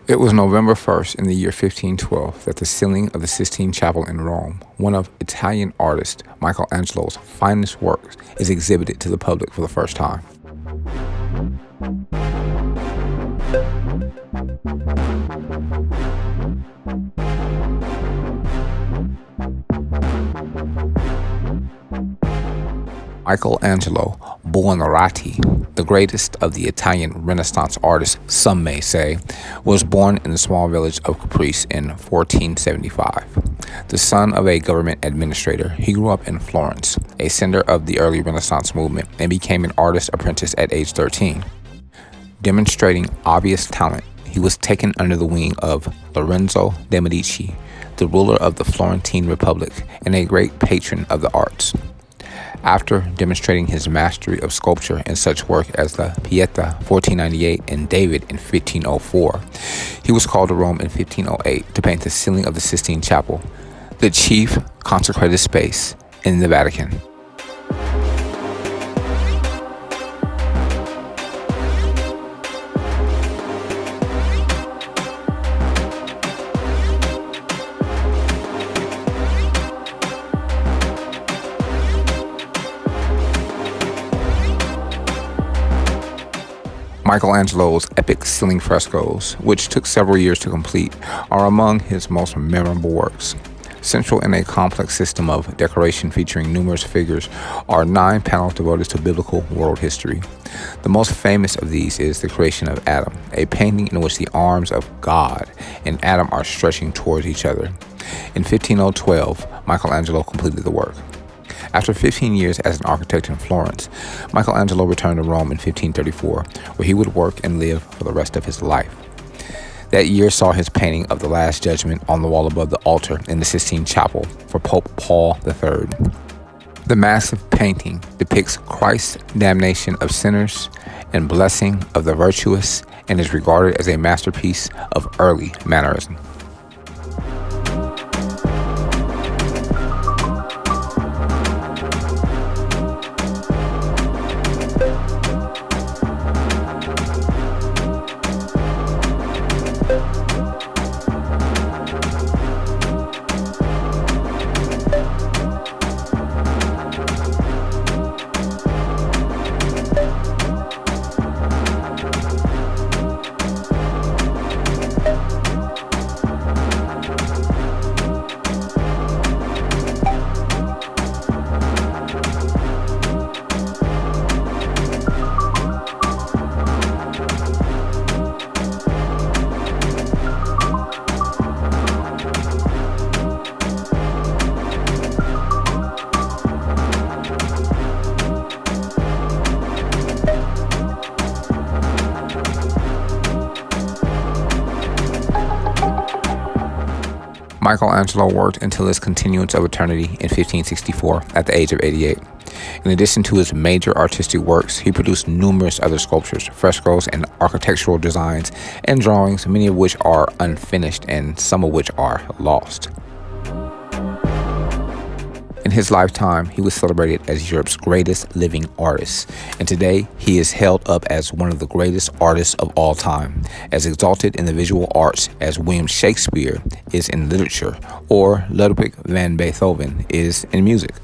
It was November 1st in the year 1512 that the ceiling of the Sistine Chapel in Rome, one of Italian artist Michelangelo's finest works, is exhibited to the public for the first time. Michelangelo Buonarroti, the greatest of the Italian Renaissance artists, some may say, was born in the small village of Caprice in 1475. The son of a government administrator, he grew up in Florence, a center of the early Renaissance movement, and became an artist apprentice at age 13. Demonstrating obvious talent, he was taken under the wing of Lorenzo de' Medici, the ruler of the Florentine Republic and a great patron of the arts. After demonstrating his mastery of sculpture in such work as the Pietà 1498 and David in 1504, he was called to Rome in 1508 to paint the ceiling of the Sistine Chapel, the chief consecrated space in the Vatican. Michelangelo's epic ceiling frescoes, which took several years to complete, are among his most memorable works. Central in a complex system of decoration featuring numerous figures are 9 panels devoted to biblical world history. The most famous of these is the creation of Adam, a painting in which the arms of God and Adam are stretching towards each other. In 1512, Michelangelo completed the work. After 15 years as an architect in Florence, Michelangelo returned to Rome in 1534, where he would work and live for the rest of his life. That year saw his painting of the Last Judgment on the wall above the altar in the Sistine Chapel for Pope Paul III. The massive painting depicts Christ's damnation of sinners and blessing of the virtuous and is regarded as a masterpiece of early mannerism. Michelangelo worked until his continuance of eternity in 1564 at the age of 88. In addition to his major artistic works, he produced numerous other sculptures, frescoes, and architectural designs and drawings, many of which are unfinished and some of which are lost. In his lifetime, he was celebrated as Europe's greatest living artist, and today he is held up as one of the greatest artists of all time, as exalted in the visual arts as William Shakespeare is in literature, or Ludwig van Beethoven is in music.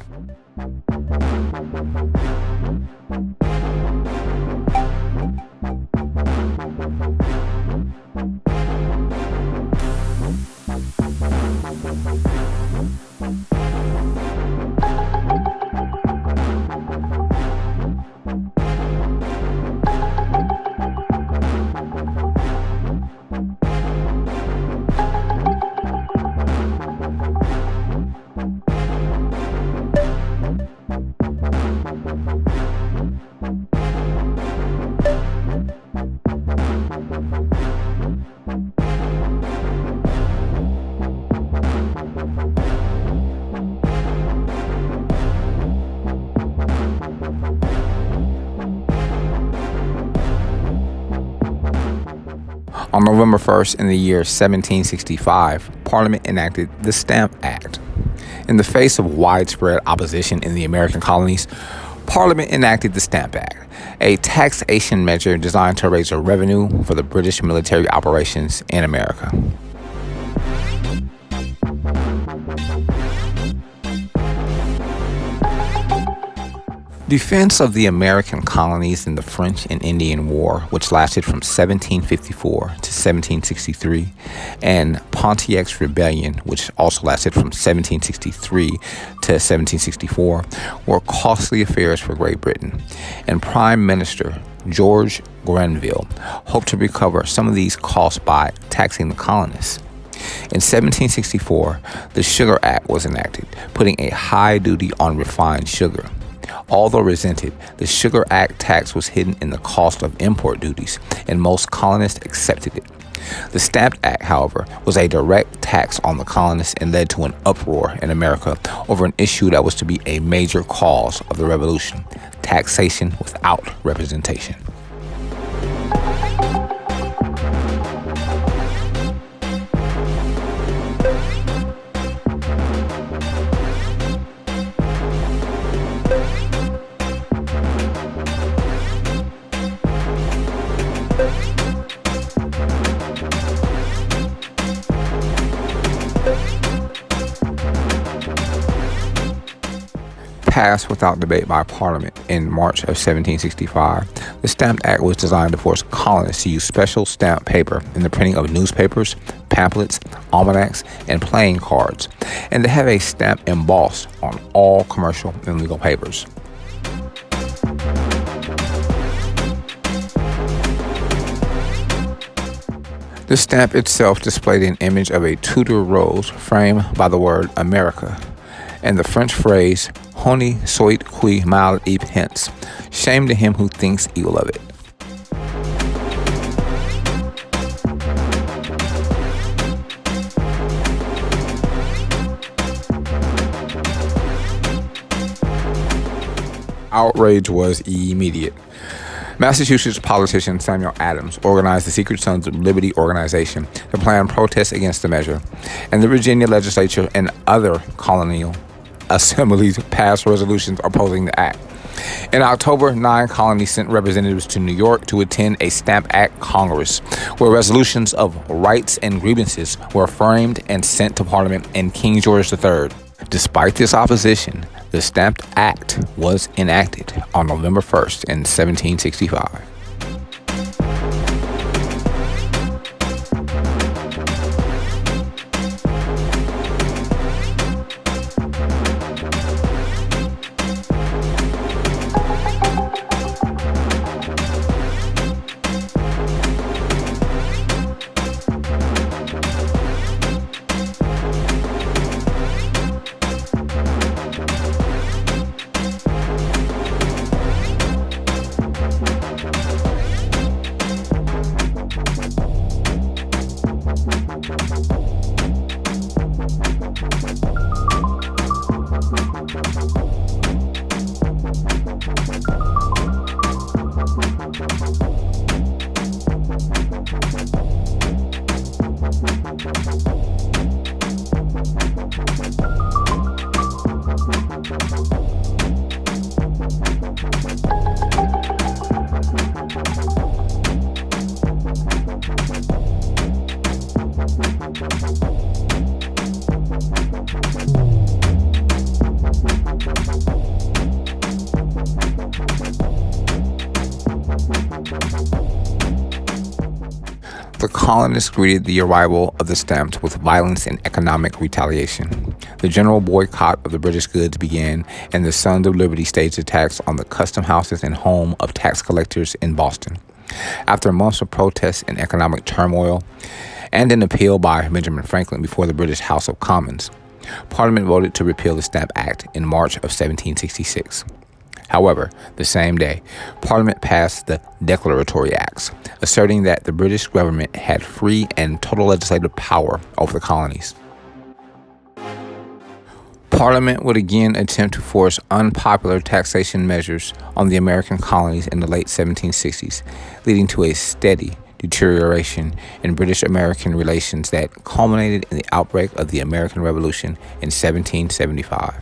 On November 1st in the year 1765, Parliament enacted the Stamp Act. In the face of widespread opposition in the American colonies, Parliament enacted the Stamp Act, a taxation measure designed to raise revenue for the British military operations in America. Defense of the American colonies in the French and Indian War, which lasted from 1754 to 1763, and Pontiac's Rebellion, which also lasted from 1763 to 1764, were costly affairs for Great Britain, and Prime Minister George Grenville hoped to recover some of these costs by taxing the colonists. In 1764, the Sugar Act was enacted, putting a high duty on refined sugar. Although resented, the Sugar Act tax was hidden in the cost of import duties, and most colonists accepted it. The Stamp Act, however, was a direct tax on the colonists and led to an uproar in America over an issue that was to be a major cause of the Revolution: taxation without representation. Passed without debate by Parliament in March of 1765, the Stamp Act was designed to force colonists to use special stamp paper in the printing of newspapers, pamphlets, almanacs, and playing cards, and to have a stamp embossed on all commercial and legal papers. The stamp itself displayed an image of a Tudor rose framed by the word America and the French phrase "Honi soit qui mal y pense," shame to him who thinks evil of it. Outrage was immediate. Massachusetts politician Samuel Adams organized the Secret Sons of Liberty organization to plan protests against the measure, and the Virginia legislature and other colonial assemblies passed resolutions opposing the act. In October, 9 colonies sent representatives to New York to attend a Stamp Act Congress, where resolutions of rights and grievances were framed and sent to Parliament and King George III. Despite this opposition, the Stamp Act was enacted on November 1st in 1765. The colonists greeted the arrival of the stamps with violence and economic retaliation. The general boycott of the British goods began, and the Sons of Liberty staged attacks on the custom houses and home of tax collectors in Boston. After months of protests and economic turmoil, and an appeal by Benjamin Franklin before the British House of Commons, Parliament voted to repeal the Stamp Act in March of 1766. However, the same day, Parliament passed the Declaratory Acts, asserting that the British government had free and total legislative power over the colonies. Parliament would again attempt to force unpopular taxation measures on the American colonies in the late 1760s, leading to a steady deterioration in British-American relations that culminated in the outbreak of the American Revolution in 1775.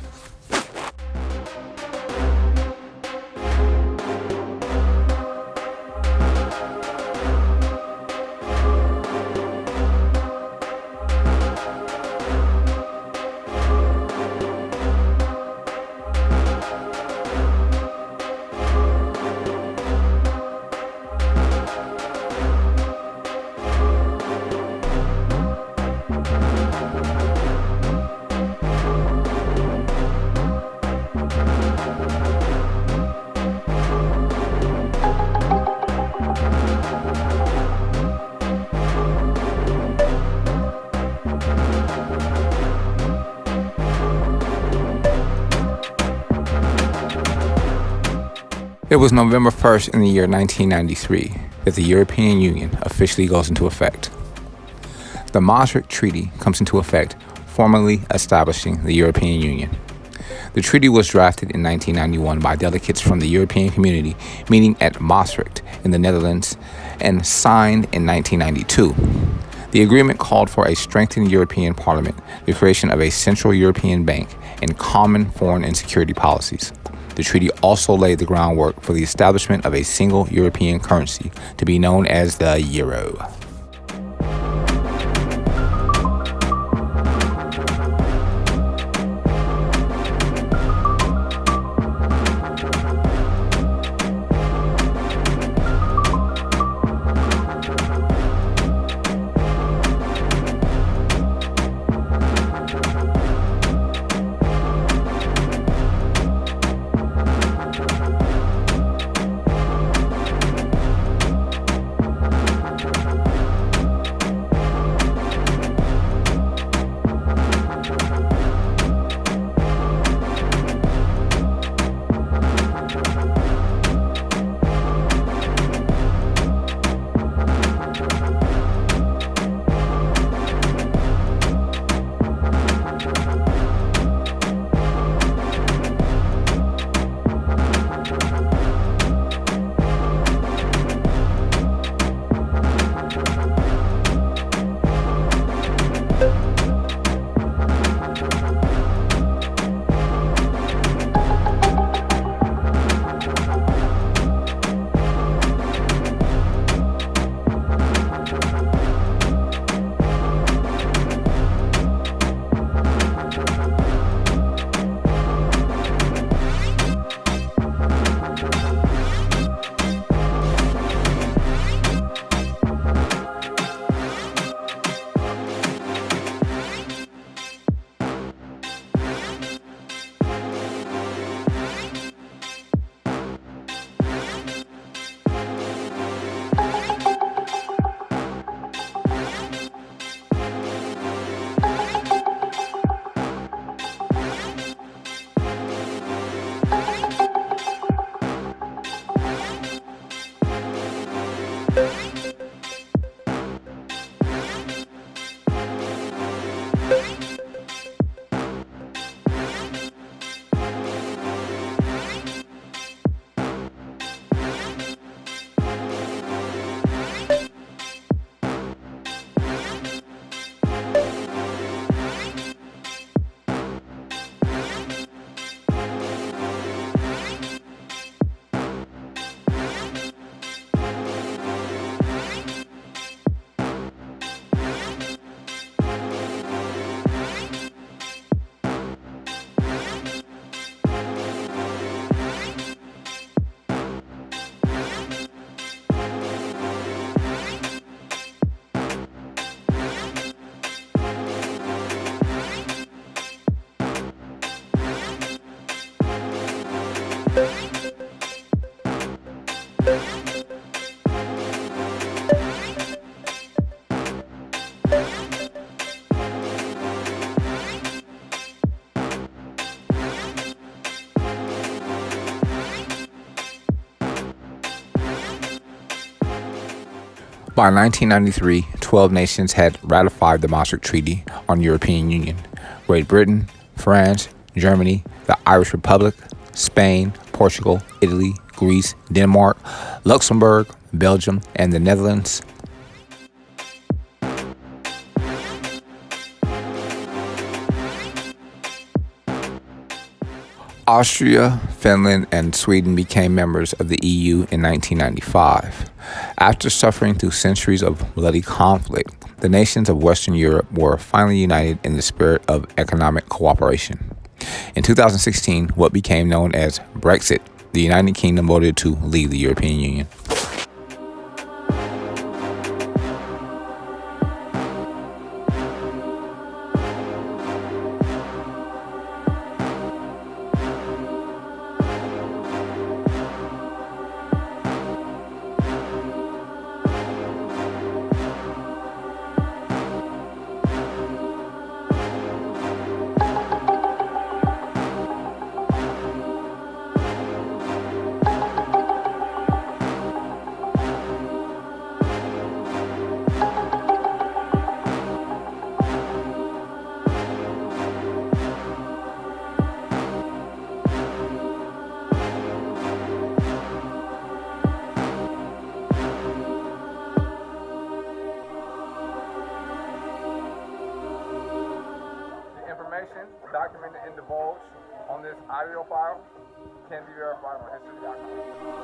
It was November 1st in the year 1993 that the European Union officially goes into effect. The Maastricht Treaty comes into effect, formally establishing the European Union. The treaty was drafted in 1991 by delegates from the European Community meeting at Maastricht in the Netherlands and signed in 1992. The agreement called for a strengthened European Parliament, the creation of a Central European Bank, and common foreign and security policies. The treaty also laid the groundwork for the establishment of a single European currency to be known as the euro. By 1993, 12 nations had ratified the Maastricht Treaty on European Union: Great Britain, France, Germany, the Irish Republic, Spain, Portugal, Italy, Greece, Denmark, Luxembourg, Belgium, and the Netherlands. Austria, Finland, and Sweden became members of the EU in 1995. After suffering through centuries of bloody conflict, the nations of Western Europe were finally united in the spirit of economic cooperation. In 2016, what became known as Brexit, the United Kingdom voted to leave the European Union. information documented and divulged on this audio file can be verified on history.com.